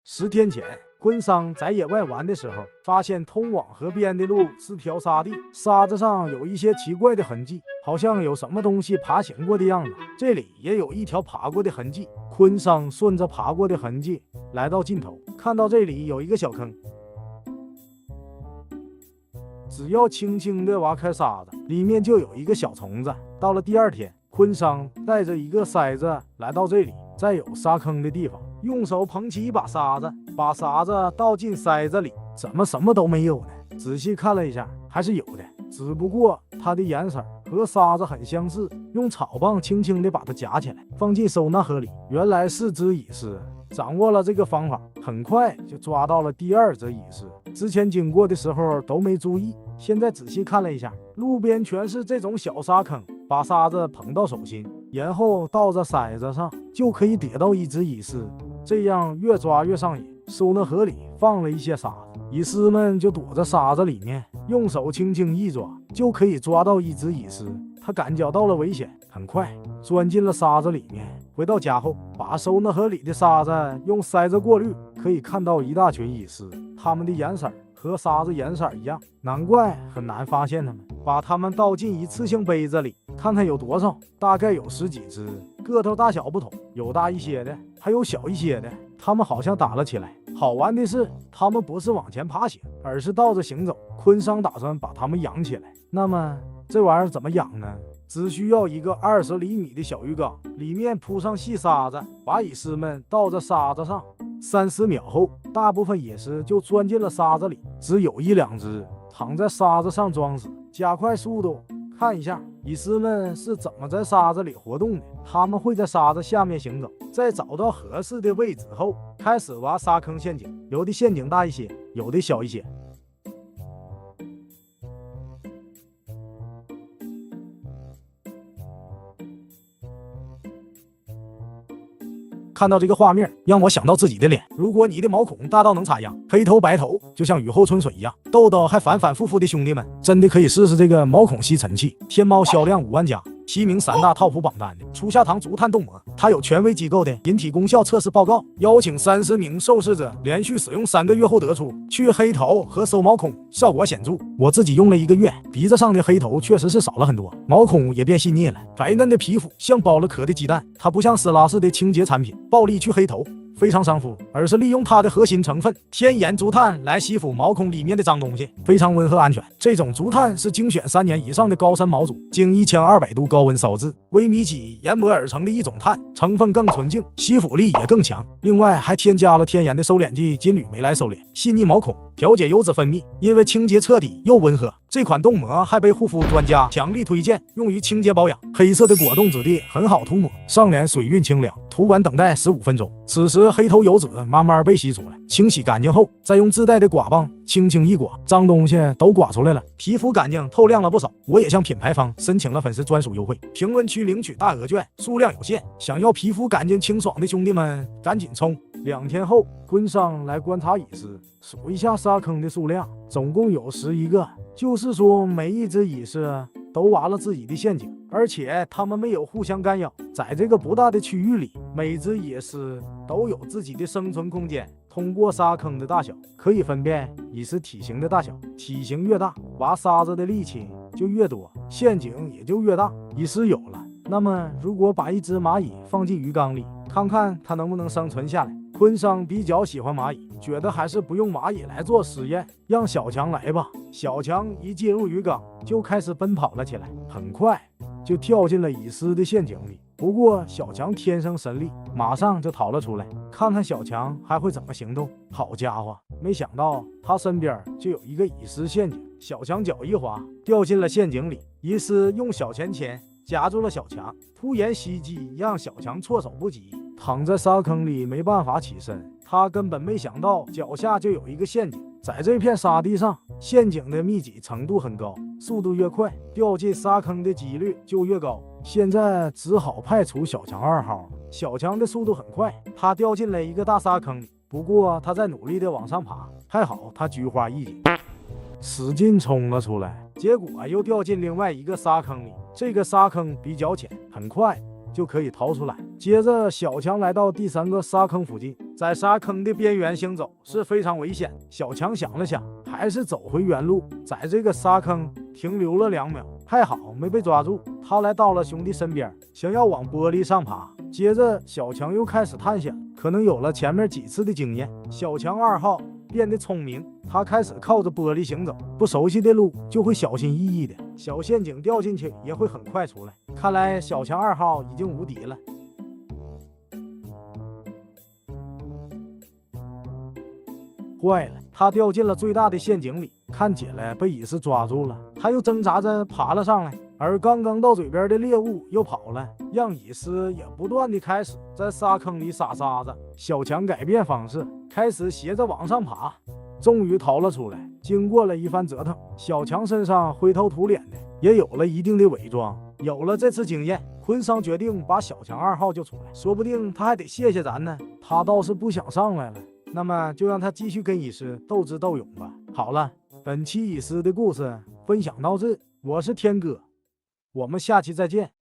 10天前，昆桑在野外玩的时候，发现通往河边的路是条沙地，沙子上有一些奇怪的痕迹，好像有什么东西爬行过的样子。这里也有一条爬过的痕迹。昆桑顺着爬过的痕迹来到尽头，看到这里有一个小坑，只要轻轻地挖开沙子，里面就有一个小虫子。到了第2天，昆桑带着一个筛子来到这里，在有沙坑的地方，用手捧起一把沙子，把沙子倒进筛子里，怎么什么都没有呢？仔细看了一下，还是有的，只不过它的颜色和沙子很相似。用草棒轻轻地把它夹起来，放进收纳盒里。原来是只蚁狮。掌握了这个方法，很快就抓到了第2只蚁狮。之前经过的时候都没注意，现在仔细看了一下，路边全是这种小沙坑。把沙子捧到手心，然后倒在筛子上，就可以逮到一只蚁狮。这样越抓越上瘾。收纳盒里放了一些沙子，蚁狮们就躲在沙子里面，用手轻轻一抓，就可以抓到一只蚁狮。他感觉到了危险，很快钻进了沙子里面。回到家后，把收纳盒里的沙子用筛子过滤，可以看到一大群蚁狮，它们的颜色和沙子颜色一样，难怪很难发现它们。把它们倒进一次性杯子里，看看有多少，大概有10几只，个头大小不同，有大一些的，还有小一些的。它们好像打了起来。好玩的是，它们不是往前爬行，而是倒着行走。昆桑打算把它们养起来。那么这玩意儿怎么养呢？只需要一个20厘米的小鱼缸，里面铺上细沙子，把蚁狮们倒在沙子上。30秒后，大部分蚁狮就钻进了沙子里，只有1、2只躺在沙子上装死。加快速度，看一下蚁狮们是怎么在沙子里活动的。它们会在沙子下面行走，在找到合适的位置后，开始挖沙坑陷阱。有的陷阱大一些，有的小一些。看到这个画面，让我想到自己的脸。如果你的毛孔大到能插秧，黑头白头，就像雨后春笋一样，痘痘还反反复复的兄弟们，真的可以试试这个毛孔吸尘器。天猫销量5万加，提名3大套谱榜单的初夏堂竹炭冻膜，它有权威机构的人体功效测试报告，邀请30名受试者连续使用3个月后得出去黑头和收毛孔效果显著。我自己用了1个月，鼻子上的黑头确实是少了很多，毛孔也变细腻了，白嫩的皮肤像剥了壳的鸡蛋。它不像丝拉式的清洁产品暴力去黑头，非常伤肤，而是利用它的核心成分天然竹炭来吸附毛孔里面的脏东西，非常温和安全。这种竹炭是精选3年以上的高山毛竹，经1200度高温烧制，微米起研磨而成的一种炭，成分更纯净，吸附力也更强。另外还添加了天然的收敛剂金缕梅来收敛细腻毛孔，调节油脂分泌。因为清洁彻底又温和，这款冻膜还被护肤专家强力推荐，用于清洁保养。黑色的果冻质地很好涂抹，上脸水润清凉，涂完等待15分钟。此时黑头油脂慢慢被吸出来，清洗干净后，再用自带的刮棒轻轻一刮，脏东西都刮出来了，皮肤干净透亮了不少。我也向品牌方申请了粉丝专属优惠，评论区领取大额券，数量有限，想要皮肤干净清爽的兄弟们赶紧冲。2天后，昆桑来观察蚁狮，数一下沙坑的数量，总共有11个，就是说每一只蚁狮都挖了自己的陷阱，而且它们没有互相干扰。在这个不大的区域里，每只蚁狮都有自己的生存空间。通过沙坑的大小，可以分辨蚁狮体型的大小，体型越大，挖沙子的力气就越多，陷阱也就越大。蚁狮有了，那么如果把一只蚂蚁放进鱼缸里，看看它能不能生存下来。昆桑比较喜欢蚂蚁，觉得还是不用蚂蚁来做实验，让小强来吧。小强一进入鱼缸就开始奔跑了起来，很快就跳进了蚁狮的陷阱里。不过小强天生神力，马上就逃了出来。看看小强还会怎么行动。好家伙，没想到他身边就有一个蚁狮陷阱。小强脚一滑，掉进了陷阱里。蚁狮用小钳夹住了小强，突然袭击，让小强措手不及，躺在沙坑里没办法起身。他根本没想到脚下就有一个陷阱，在这片沙地上，陷阱的密集程度很高，速度越快，掉进沙坑的几率就越高。现在只好派出小强2号。小强的速度很快，他掉进了一个大沙坑里，不过他在努力的往上爬，还好他菊花一紧，使劲冲了出来，结果又掉进另外一个沙坑里。这个沙坑比较浅，很快就可以逃出来。接着，小强来到第3个沙坑附近，在沙坑的边缘行走是非常危险。小强想了想，还是走回原路，在这个沙坑停留了2秒，还好没被抓住。他来到了兄弟身边，想要往玻璃上爬。接着，小强又开始探险，可能有了前面几次的经验，小强2号变得聪明，他开始靠着玻璃行走，不熟悉的路就会小心翼翼的，小陷阱掉进去也会很快出来。看来小强2号已经无敌了。坏了，他掉进了最大的陷阱里，看起来被蚁师抓住了。他又挣扎着爬了上来，而刚刚到嘴边的猎物又跑了，让蚁师也不断的开始在沙坑里撒沙子。小强改变方式，开始斜着往上爬，终于逃了出来。经过了一番折腾，小强身上灰头土脸的，也有了一定的伪装。有了这次经验，昆桑决定把小强2号救出来，说不定他还得谢谢咱呢。他倒是不想上来了，那么就让他继续跟蚁师斗智斗勇吧。好了，本期蚁师的故事分享到这，我是天哥，我们下期再见。